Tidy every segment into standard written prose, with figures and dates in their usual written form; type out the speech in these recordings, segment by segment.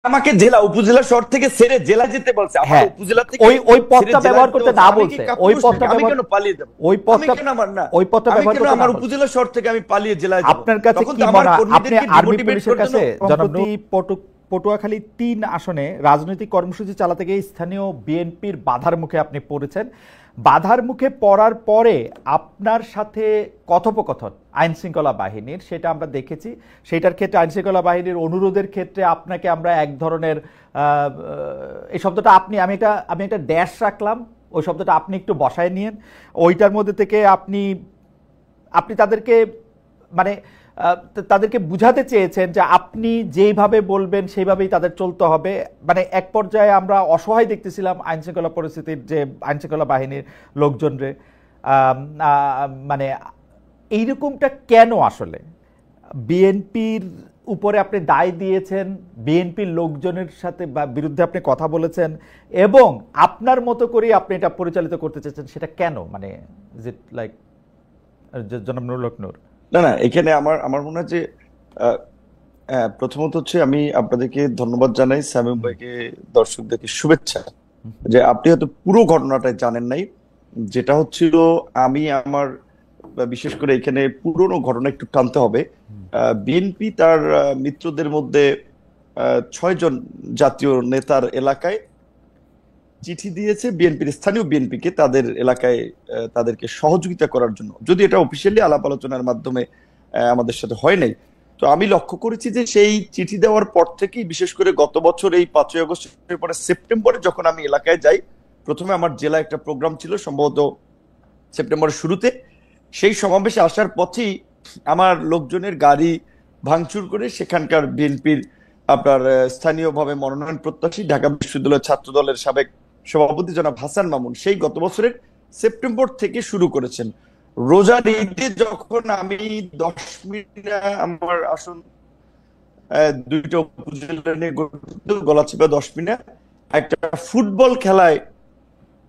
আমাকে জেলা উপজেলা শহর থেকে ছেড়ে জেলা যেতে বলছে, আমার হ্যাঁ, উপজেলা থেকে ওই পথটা ব্যবহার করতে না আমি কি বলছে, ওই কাপুরুষ পথটা নাকি? আমি ব্যবহার, কেন পালিয়ে যাব? ওই আমি পথটা, কেন আমার না ওই পথটা আমি ব্যবহার কেন করতে না আমার বলছে। উপজেলা শহর থেকে আমি পালিয়ে জেলায় যাব? আপনার কাছে তখন কি তো আমার মনে হয়, আপনি কর্মীদেরকে আর্মি ডিমোটিভেট পুলিশের করার কাছে জন্য সম্প্রতি পটুয়াখালী ৩ আসনে রাজনৈতিক কর্মসূচি চালাতে গিয়ে স্থানীয় বিএনপির বাধার মুখে আপনি পড়েছেন। বাধার মুখে পড়ার পরে আপনার সাথে কথোপকথন আইন শৃঙ্খলা বাহিনীর, সেটা আমরা দেখেছি। সেটার ক্ষেত্রে আইন শৃঙ্খলা বাহিনীর অনুরোধের ক্ষেত্রে আপনাকে আমরা এক ধরনের এই শব্দটা আমি একটা ড্যাশ রাখলাম, ওই শব্দটা আপনি একটু বসায় নিয়েন। ওইটার মধ্যে থেকে আপনি তাদেরকে মানে তাদেরকে বুঝাতে চেয়েছেন যে আপনি যেইভাবে বলবেন সেইভাবেই তাদের চলতে হবে। মানে এক পর্যায়ে আমরা অসহায় দেখতেছিলাম আইন শৃঙ্খলা পরিস্থিতির, যে আইন শৃঙ্খলা বাহিনীর লোকজনরে। মানে এইরকমটা কেন আসলে? বিএনপির উপরে আপনি দায় দিয়েছেন, বিএনপির লোকজনের সাথে বা বিরুদ্ধে আপনি কথা বলেছেন, এবং আপনার মতো করেই আপনি এটা পরিচালিত করতে চেয়েছেন, সেটা কেন? মানে ইজ ইট লাইক জনাব নুরুল হক নূর? না না, এখানে আমার আমার মনে হয় যে প্রথমত হচ্ছে আমি আপনাদেরকে ধন্যবাদ জানাই, শামীম ভাইকে, দর্শকদেরকে শুভেচ্ছা যে আপনি হয়তো পুরো ঘটনাটা জানেন নাই। যেটা হচ্ছিল, আমি আমার বিশেষ করে এখানে পুরনো ঘটনা একটু টানতে হবে। বিএনপি তার মিত্রদের মধ্যে 6 জন জাতীয় নেতার এলাকায় চিঠি দিয়েছে বিএনপির স্থানীয় বিএনপিকে, তাদের এলাকায় তাদেরকে সহযোগিতা করার জন্য, যদি এটা অফিসিয়ালি আলাপ আলোচনার মাধ্যমে আমাদের সাথে হয় নাই। তো আমি লক্ষ্য করেছি যে সেই চিঠি দেওয়ার পর থেকেই, বিশেষ করে গত বছর এই 5ই আগস্টের পরে সেপ্টেম্বরে যখন আমি এলাকায় যাই, প্রথমে আমার জেলায় একটা প্রোগ্রাম ছিল সম্ভবত সেপ্টেম্বরের শুরুতে, সেই সমাবেশে আসার পথেই আমার লোকজনের গাড়ি ভাঙচুর করে সেখানকার বিএনপির আপনার স্থানীয়ভাবে মনোনয়ন প্রত্যাশী ঢাকা বিশ্ববিদ্যালয় ছাত্র দলের সাবেক সভাপতি জনাব হাসান মামুন সেই গত বছরের সেপ্টেম্বর থেকে শুরু করেছেন। রোজার ঈদে যখন আমি 10 মিনিট আমার আসন 2টা উপজেলা নিয়ে গঠিত, গলাচিপা 10 মিনিট একটা ফুটবল খেলায়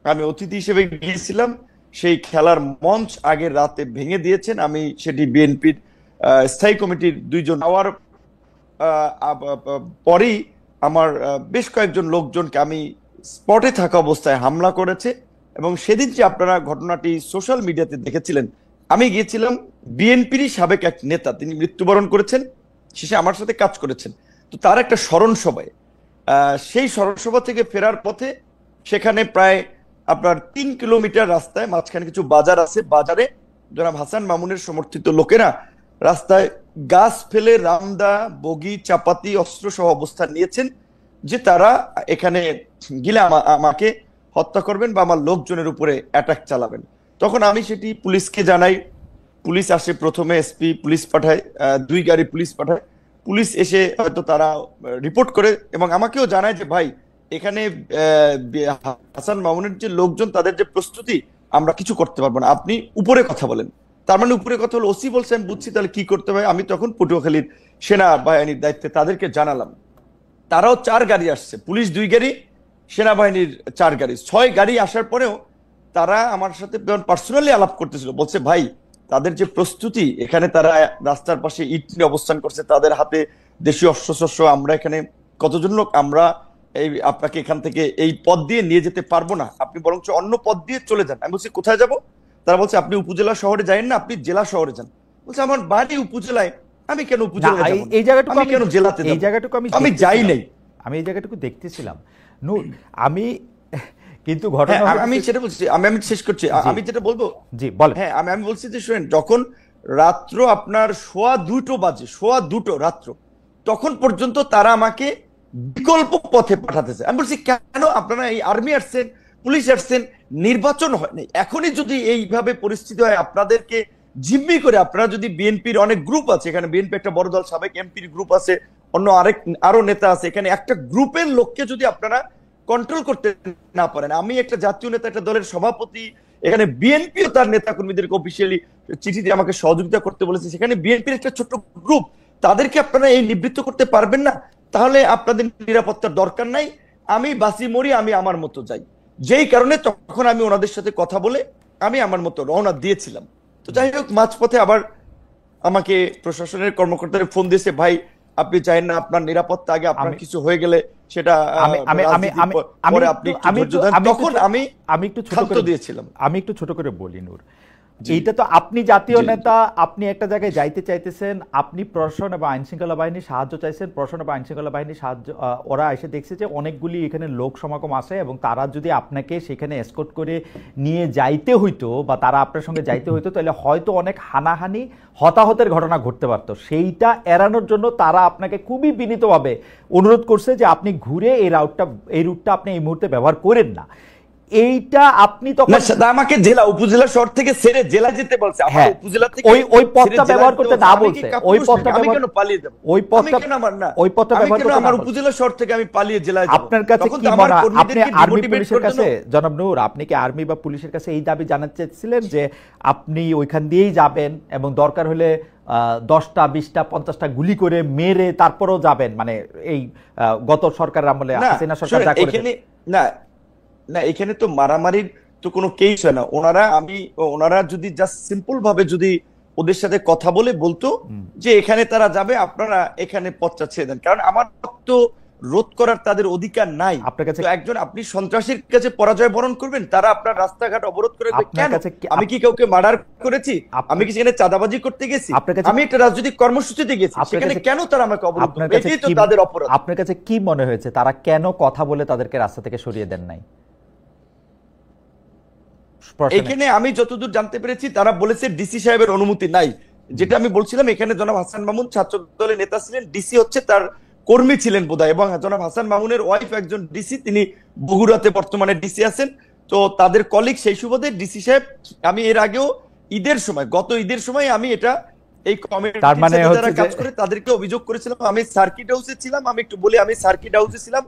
আমি অতিথি হিসেবে গিয়েছিলাম। সেই খেলার মঞ্চ আগের রাতে ভেঙে দিয়েছেন। আমি সেটি বিএনপির স্থায়ী কমিটির 2জন হওয়ার পরেই আমার বেশ কয়েকজন লোকজনকে আমি স্পটে থাকা অবস্থায় হামলা করেছে। এবং সেদিন যে আপনারা ঘটনাটি সোশ্যাল মিডিয়াতে দেখেছিলেন, আমি গিয়েছিলাম বিএনপিরই সাবেক এক নেতা, তিনি মৃত্যুবরণ করেছেন, শেষে আমার সাথে কাজ করেছেন। তো তার একটা স্মরণ সভায়, সেই স্মরণ সভা থেকে ফেরার পথে সেখানে প্রায় আপনার 3 কিলোমিটার রাস্তায় মাঝখানে কিছু বাজার আছে, বাজারে জনাব হাসান মামুনের সমর্থিত লোকেরা রাস্তায় গাছ ফেলে রামদা, বগি, চাপাতি, অস্ত্র সহ অবস্থান নিয়েছেন যে তারা এখানে গিলে আমাকে হত্যা করবেন বা আমার লোকজনের উপরে অ্যাটাক চালাবেন। তখন আমি সেটি পুলিশকে জানাই। পুলিশ আসে, প্রথমে এসপি পুলিশ পাঠায়, 2 গাড়ি পুলিশ পাঠায়। পুলিশ এসে হয়তো তারা রিপোর্ট করে এবং আমাকেও জানায় যে ভাই, এখানে হাসান মামুনের যে লোকজন, তাদের যে প্রস্তুতি, আমরা কিছু করতে পারবো না, আপনি উপরে কথা বলেন। তার মানে উপরে কথা হলো, ওসি বলছে, আমি বুঝছি, তাহলে কি করতে হবে। আমি তখন পটুয়াখালীর সেনা বাহিনীর দায়িত্বে তাদেরকে জানালাম। তারাও 4 গাড়ি আসছে, পুলিশ 2 গাড়ি, সেনাবাহিনীর 4 গাড়ি, 6 গাড়ি আসার পরেও তারা আমার সাথে পার্সোনালি আলাপ করতেছিল, বলছে ভাই তাদের যে প্রস্তুতি, এখানে তারা রাস্তার পাশে ইট নিয়ে অবস্থান করছে, তাদের হাতে দেশীয় অস্ত্রশস্ত্র, আমরা এখানে কতজন লোক, আমরা এই আপনাকে এখান থেকে এই পথ দিয়ে নিয়ে যেতে পারবো না, আপনি বরঞ্চ অন্য পথ দিয়ে চলে যান। আমি বলছি কোথায় যাব? তারা বলছে আপনি উপজেলা শহরে যাবেন না, আপনি জেলা শহরে যান। বলছে আমার বাড়ি উপজেলায়, আমি কেন উপজেলায় যাব, এই জায়গাটুকু আমি কেন জেলাতে যাব? এই জায়গাটুকু আমি যাই নাই। আমি এই জায়গাটুকু দেখতেছিলাম নূর। আমি কিন্তু ঘটনা, আমি সেটা বলছি, আমি শেষ করছি, আমি যেটা বলবো, জি বলেন। হ্যাঁ, আমি বলছি যে শুনেন, যখন রাত্র আপনার 2:15 বাজে, 2:15 রাত্র, তখন পর্যন্ত তারা আমাকে বিকল্প পথে পাঠাতেছে। আমি বলছি কেন, আপনারা এই আর্মি আসছেন, পুলিশ আসছেন, নির্বাচন হয়নি, এখনই যদি এইভাবে পরিস্থিতি হয়, আপনাদেরকে জিম্মি করে, আপনারা যদি বিএনপির অনেক গ্রুপ আছে এখানে, বিএনপি একটা বড় দল, সাবেক এমপির গ্রুপ আছে, অন্য আরো নেতা আছে, এখানে একটা গ্রুপের লোককে যদি আপনারা কন্ট্রোল করতে না পারেন, আমি একটা জাতীয় নেতা, একটা দলের সভাপতি, এখানে বিএনপিও তার নেতা কর্মীদেরকে অফিসিয়ালি চিঠি দিয়ে আমাকে সহযোগিতা করতে বলেছে, সেখানে বিএনপির একটা ছোট্ট গ্রুপ, তাদেরকে আপনারা এই নিবৃত্ত করতে পারবেন না, তাহলে আপনাদের নিরাপত্তার দরকার নাই, আমি বাসি মরি, আমি আমার মতো যাই। যেই কারণে তখন আমি ওনাদের সাথে কথা বলে আমি আমার মতো রওনা দিয়েছিলাম। তো যাই হোক, মাঝপথে আবার আমাকে প্রশাসনের কর্মকর্তারা ফোন দিয়েছে, ভাই আপনি চাইেন না আপনার নিরাপত্তা আগে, আপনার কিছু হয়ে গেলে সেটা আমি একটু ছোট করে বলি নূর, এইটা তো আপনি জাতীয় নেতা, আপনি একটা জায়গায় যাইতে চাইতেছেন, আপনি প্রশাসন এবং আইন শৃঙ্খলা বাহিনীর সাহায্য চাইছেন, প্রশাসন এবং আইন শৃঙ্খলা বাহিনীর সাহায্য, ওরা এসে দেখছে যে অনেকগুলি এখানে লোক সমাগম আসে এবং তারা যদি আপনাকে সেখানে এসকর্ট করে নিয়ে যাইতে হইতো বা তারা আপনার সঙ্গে যাইতে হইতো, তাহলে হয়তো অনেক হানাহানি হতাহতের ঘটনা ঘটতে পারতো। সেইটা এড়ানোর জন্য তারা আপনাকে খুবই বিনীতভাবে অনুরোধ করছে যে আপনি ঘুরে এই রুটটা আপনি এই মুহূর্তে ব্যবহার করেন না। এইটা আপনি তখন আমাকে জেলা উপজেলা শহর থেকে ছেড়ে জেলা যেতে বলছে, আমার উপজেলা থেকে ওই পথটা ব্যবহার করতে না বলছে, ওই পথটা আমি কেন পালিয়ে যাব? ওই পথটা ব্যবহার করতে আমার উপজেলা শহর থেকে আমি পালিয়ে জেলায় যাব? আপনার কাছে কি মনে হয়, আপনি আর্মি পুলিশের কাছে, জনাব নূর, আপনি কি আর্মি বা পুলিশের কাছে এই দাবি জানাতে চাইছিলেন যে আপনি ওইখান দিয়েই যাবেন এবং দরকার হলে 10টা 20টা 50টা গুলি করে মেরে তারপরেও যাবেন, মানে এই গত সরকারের আমলে হাসিনা সরকার যা করেছে? না, এখানে তো মারামারির তো কোনো কেস হয় না। ওনারা যদি জাস্ট সিম্পল ভাবে যদি ওদের সাথে কথা বলে বলতো যে এখানে তারা যাবে, আপনারা এখানে পথটা ছেড়ে দেন, কারণ আমার তো রোধ করার তাদের অধিকার নাই। আপনার কাছে একজন আপনি সন্ত্রাসীর কাছে পরাজয় বরণ করবেন, তারা আপনার রাস্তাঘাট অবরোধ করে কেন? আমি কি কাউকে মার্ডার করেছি? আমি কি সেখানে চাঁদাবাজি করতে গেছি? আমি একটা রাজনৈতিক কর্মসূচিতে গেছি, সেখানে কেন তারা আমাকে অবরোধ করবে? এটাই তো তাদের অপরাধ। আপনার কাছে কি মনে হয়েছে তারা কেন কথা বলে তাদেরকে রাস্তা থেকে সরিয়ে দেন নাই? এখানে আমি যতদূর জানতে পেরেছি তারা বলেছে ডিসি সাহেবের অনুমতি নাই। যেটা আমি বলছিলাম, এখানে জনাব হাসান মামুন ছাত্র দলের নেতা ছিলেন, ডিসি হচ্ছে তার কর্মী ছিলেন বোধহয়, এবং জনাব হাসান মামুনের ওয়াইফ একজন ডিসি, তিনি বগুড়াতে বর্তমানে ডিসি আছেন। তো তাদের কলিগ, সেই সুবাদে ডিসি সাহেব, আমি এর আগেও গত ঈদের সময় আমি এটা এই কমিটির সাথে যারা কাজ করে তাদেরকে অভিযোগ করেছিলাম। আমি সার্কিট হাউসে ছিলাম, আমি একটু বলি, আমি সার্কিট হাউসে ছিলাম,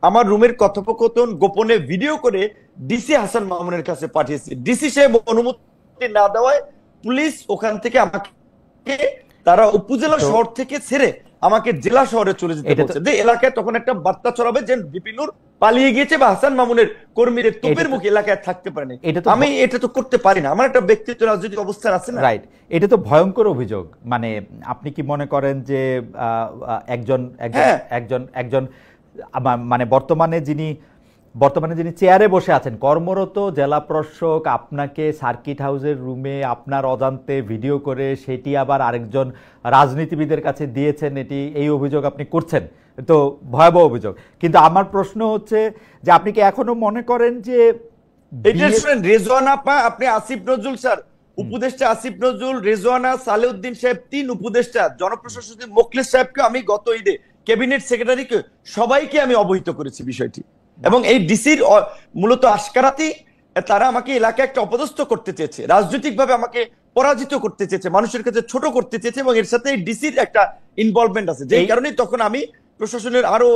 আমার রুমের কথোপকথন গোপনে ভিডিও করে ডিসি হাসান মামুনের কাছে পাঠিয়েছি। ডিসি সাহেব অনুমতি না দেওয়ায় পুলিশ ওখান থেকে আমাকে, তারা উপজেলা শহর থেকে ছেড়ে আমাকে জেলা শহরে চলে যেতে বলছে, যে এলাকায় তখন একটা বার্তা ছড়াবে যে বিপিনুর পালিয়ে গিয়েছে বা হাসান মামুনের কর্মীদের তোপের মুখে এলাকায় থাকতে পারেনি। আমি এটা তো করতে পারি না, আমার একটা ব্যক্তিত্ব রাজনৈতিক অবস্থান আছে না? রাইট, এটা তো ভয়ঙ্কর অভিযোগ। মানে আপনি কি মনে করেন যে একজন মানে বর্তমানে যিনি চেয়ারে বসে আছেন, কর্মরত জেলা প্রশাসক আপনাকে সার্কিট হাউসের রুমে আপনার অজান্তে ভিডিও করে সেটি আবার আরেকজন রাজনীতিবিদের কাছে দিয়েছেন, এই অভিযোগ আপনি করছেন, তো ভয়াবহ অভিযোগ। কিন্তু আমার প্রশ্ন হচ্ছে যে আপনি কি এখনো মনে করেন যে রেজওয়ানা পা, আপনি আসিফ নজরুল স্যার, উপদেষ্টা আসিফ নজরুল, রেজওয়ানা, সালেউদ্দিন সাহেব, 3 উপদেষ্টা, জনপ্রশাসক মোখলেস সাহেবকে আমি গত ঈদে, ক্যাবিনেট সেক্রেটারিকে, সবাইকে আমি অবহিত করেছি বিষয়টি। এবং এই ডিসির মূলত আশকারাতেই তারা আমাকে এলাকায় একটা অপদস্থ করতে চেয়েছে, রাজনৈতিক ভাবে আমাকে পরাজিত করতে চেয়েছে, মানুষের কাছে ছোট করতে চেয়েছে, এবং এর সাথে এই ডিসির একটা ইনভলভমেন্ট আছে, যেই কারণে তখন আমি প্রশাসনের আরো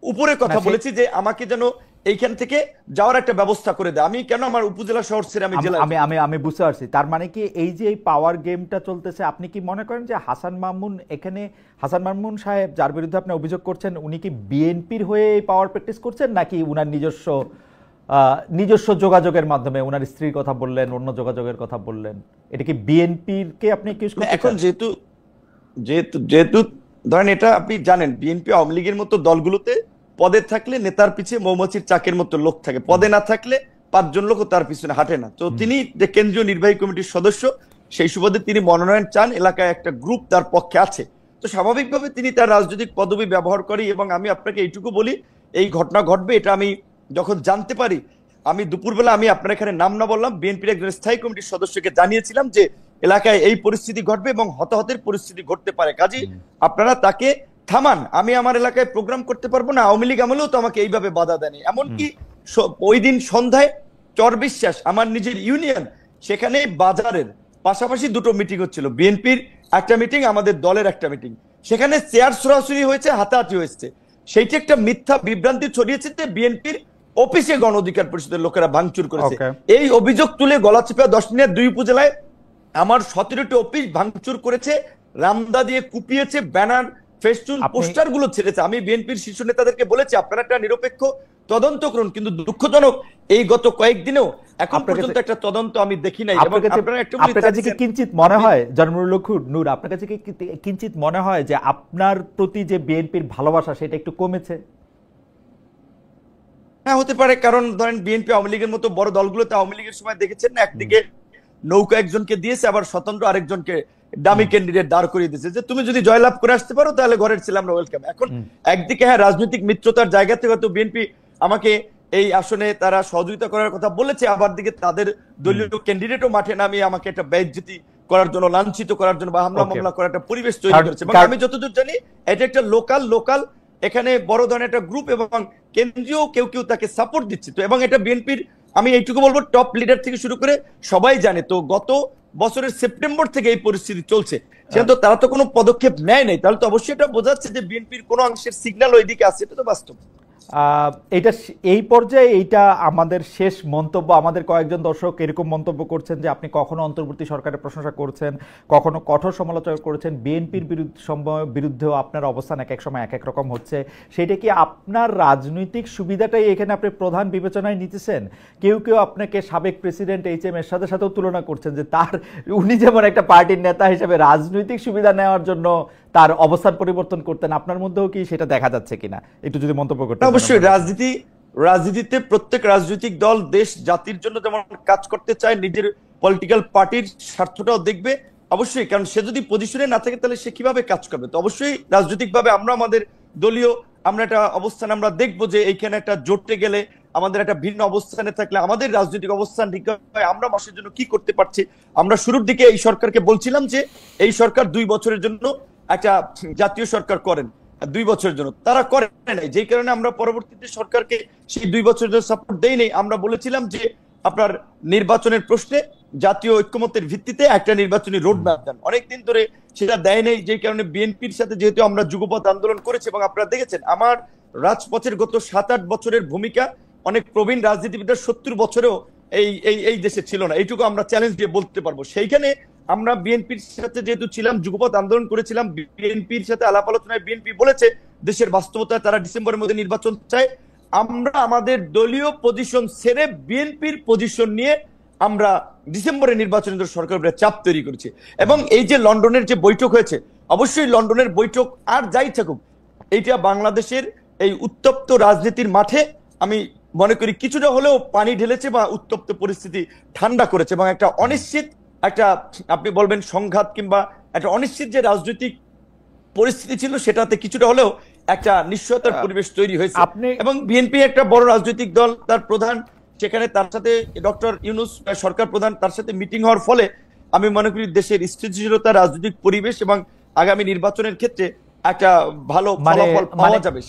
উপরে কথা বলেছি যে আমাকে যেন এইখান থেকে যাওয়ার একটা ব্যবস্থা করে দেয়। আমি কেন আমার উপজেলা শহর ছেড়ে আমি জেলা? আমি বুঝতে পারছি। তার মানে কি এই যে এই পাওয়ার গেমটা চলতেছে, আপনি কি মনে করেন যে হাসান মামুন সাহেব যার বিরুদ্ধে আপনি অভিযোগ করছেন, উনি কি বিএনপির হয়ে এই পাওয়ার প্র্যাকটিস করছেন, নাকি উনার নিজস্ব যোগাযোগের মাধ্যমে, উনার স্ত্রীর কথা বললেন, অন্য যোগাযোগের কথা বললেন, এটা কি বিএনপির কে আপনি একিউজ করছেন? এখন যেহেতু ধরেন, এটা আপনি জানেন, বিএনপি আওয়ামী লীগের মতো দলগুলোতে পদে থাকলে নেতার পিছিয়ে মৌমাছির চাকের মতো লোক থাকে, পদে না থাকলে 5 জন লোক তার পিছনে হাঁটে না। তো তিনি যে কেন্দ্রীয় নির্বাহী কমিটির সদস্য, সেই সুবাদে তিনি মনোনয়ন চান, এলাকায় একটা গ্রুপ তার পক্ষে আছে, তো স্বাভাবিকভাবে তিনি তার রাজনৈতিক পদবি ব্যবহার করি। এবং আমি আপনাকে এইটুকু বলি, এই ঘটনা ঘটবে এটা আমি যখন জানতে পারি, আমি দুপুরবেলা, আমি আপনার এখানে নাম না বললাম, বিএনপির একজন স্থায়ী কমিটির সদস্যকে জানিয়েছিলাম যে এলাকায় এই পরিস্থিতি ঘটবে এবং হতাহতের পরিস্থিতি ঘটতে পারে, কাজেই আপনারা তাকে থামান। আমি আমার এলাকায় প্রোগ্রাম করতে পারবো না, আওয়ামী লীগ আমলেও তো আমাকে এইভাবে বাধা দেয়নি। এমনকি ওই দিন সন্ধ্যায় চরবিশ্বাস, আমার নিজের ইউনিয়ন, সেখানে বাজারের পাশাপাশি 2টো মিটিং হচ্ছিল, বিএনপির একটা মিটিং, আমাদের দলের একটা মিটিং, সেখানে চেয়ার সরাসরি হয়েছে, হাতাহাতি হয়েছে। সেইটি একটা মিথ্যা বিভ্রান্তি ছড়িয়েছে যে বিএনপির অফিসে গণ অধিকার পরিষদের লোকেরা ভাঙচুর করেছে। এই অভিযোগ তুলে গলাচিপা 10 মিনিট 2 উপজেলায় আমার 17টি অফিস ভাঙচুর করেছে, রামদা দিয়ে কুপিয়েছে, ব্যানার, ফেস্টুন, পোস্টার গুলো ছেড়েছে। আমি বিএনপির শীর্ষ নেতাদেরকে বলেছি আপনারা একটা নিরপেক্ষ তদন্ত করুন, কিন্তু দুঃখজনক এই গত কয়েকদিনেও এখন আপনার পর্যন্ত কাছে- একটা তদন্ত আমি দেখি নাই। এবং আপনার কাছে আপনারা একটু আপনার কাছে কি কিঞ্চিত মনে হয় জন্মুল নূর, আপনার কাছে কি কিঞ্চিত মনে হয় যে আপনার প্রতি যে বিএনপির ভালোবাসা সেটা একটু কমেছে? হ্যাঁ, হতে পারে। কারণ ধরেন বিএনপি আওয়ামী লীগের মতো বড় দলগুলোতে আওয়ামী লীগের সময় দেখেছেন না, একদিকে নৌকা একজনকে দিয়েছে, আবার স্বতন্ত্র আরেকজনকে ডামি ক্যান্ডিডেট দাঁড় করিয়ে দিয়েছে যে তুমি যদি জয়লাভ করে আসতে পারো তাহলে ঘরের ছেলে আমরা ওয়েলকাম। এখন একদিকে হ্যাঁ রাজনৈতিক মিত্রতার জায়গা থেকে হয়তো বিএনপি আমাকে এই আসনে তারা সহযোগিতা করার কথা বলেছে, আবার দিকে তাদের দলীয় ক্যান্ডিডেটও মাঠে নামিয়ে আমাকে একটা বেইজ্জতি করার জন্য, লাঞ্ছিত করার জন্য বা হামলা মামলা করার একটা পরিবেশ তৈরি করেছে। এবং আমি যতদূর জানি এটা একটা লোকাল এখানে বড় ধরনের একটা গ্রুপ এবং কেন্দ্রীয় কেউ কেউ তাকে সাপোর্ট দিচ্ছে। তো এবং এটা বিএনপির, আমি এইটুকু বলবো, টপ লিডার থেকে শুরু করে সবাই জানে। তো গত বছরের সেপ্টেম্বর থেকে এই পরিস্থিতি চলছে, সেটা তো তারা তো কোনো পদক্ষেপ নেয় নাই, তাহলে তো অবশ্যই এটা বোঝাচ্ছে যে বিএনপির কোনো অংশের সিগন্যাল ওইদিকে আছে, এটা তো বাস্তব। এটা এই পর্যায়ে এইটা আমাদের শেষ মন্তব্য। আমাদের কয়েকজন দর্শক এরকম মন্তব্য করছেন যে আপনি কখনো অন্তর্বর্তী সরকারের প্রশংসা করছেন, কখনো কঠোর সমালোচনা করেছেন, বিএনপির বিরুদ্ধেও আপনার অবস্থান এক এক সময় এক এক রকম হচ্ছে। সেটা কি আপনার রাজনৈতিক সুবিধাটাই এখানে আপনি প্রধান বিবেচনায় নিতেছেন? কেউ কেউ আপনাকে সাবেক প্রেসিডেন্ট এইচ.এম. এরশাদের সাথেও তুলনা করছেন যে উনি যেমন একটা পার্টির নেতা হিসেবে রাজনৈতিক সুবিধা নেওয়ার জন্য তার অবস্থান পরিবর্তন করতেন, আপনার মধ্যেও কি সেটা দেখা যাচ্ছে কিনা একটু যদি মন্তব্য করতেন। অবশ্যই রাজনীতিতে প্রত্যেক রাজনৈতিক দল দেশ জাতির জন্য যেমন কাজ করতে চায়, নিজের পলিটিক্যাল পার্টির স্বার্থটাও দেখবে অবশ্যই। কারণ সে যদি পজিশনে না থাকে তাহলে সে কিভাবে কাজ করবে? তো অবশ্যই রাজনৈতিকভাবে আমরা আমাদের দলীয় একটা অবস্থান আমরা দেখবো যে এইখানে একটা জোটে গেলে, আমাদের একটা ভিন্ন অবস্থানে থাকলে আমাদের রাজনৈতিক অবস্থান ঠিক হয়, আমরা মানুষের জন্য কি করতে পারছি। আমরা শুরুর দিকে এই সরকারকে বলছিলাম যে এই সরকার 2 বছরের জন্য একটা জাতীয় সরকার করেন, 2 বছরের জন্য তারা করে নাই, যেই কারণে আমরা পরবর্তীতে সরকারকে সেই 2 বছরের জন্য সাপোর্ট দেই নাই। আমরা বলেছিলাম যে আপনার নির্বাচনের প্রশ্নে জাতীয় ঐক্যমত্যের ভিত্তিতে একটা নির্বাচনী রোড ম্যাপ দেন। অনেকদিন ধরে সেটা দেয় নাই, যেই কারণে বিএনপির সাথে যেহেতু আমরা যুগপৎ আন্দোলন করেছি এবং আপনারা দেখেছেন আমার রাজপথের গত 7-8 বছরের ভূমিকা অনেক প্রবীণ রাজনীতিবিদরা 70 বছরেও এই এই এই দেশে ছিল না, এইটুকু আমরা চ্যালেঞ্জ দিয়ে বলতে পারবো। সেইখানে আমরা বিএনপির সাথে যেহেতু ছিলাম, যুগপৎ আন্দোলন করেছিলাম, বিএনপির সাথে আলাপ আলোচনায় বিএনপি বলেছে দেশের বাস্তবতায় তারা ডিসেম্বরের মধ্যে নির্বাচন চায়। আমরা আমাদের দলীয় পজিশন ছেড়ে বিএনপির পজিশন নিয়ে আমরা ডিসেম্বরে নির্বাচনের সরকারের উপরে চাপ তৈরি করেছি। এবং এই যে লন্ডনের যে বৈঠক হয়েছে, অবশ্যই লন্ডনের বৈঠক আর যাই থাকুক, এইটা বাংলাদেশের এই উত্তপ্ত রাজনীতির মাঠে আমি মনে করি কিছুটা হলেও পানি ঢেলেছে বা উত্তপ্ত পরিস্থিতি ঠান্ডা করেছে এবং একটা অনিশ্চিত একটা, আপনি বলবেন সংঘাত কিংবা একটা অনিশ্চিত যে রাজনৈতিক পরিস্থিতি ছিল সেটাতে কিছুটা হলেও একটা নিশ্চয়তার পরিবেশ তৈরি হয়েছে। এবং বিএনপি একটা বড় রাজনৈতিক দল, তার প্রধান সেখানে, তার সাথে ডক্টর ইউনূস সরকার প্রধান, তার সাথে মিটিং হওয়ার ফলে আমি মনে করি দেশের স্থিতিশীলতা, রাজনৈতিক পরিবেশ এবং আগামী নির্বাচনের ক্ষেত্রে একটা ভালো ফলাফল পাওয়া যাবে।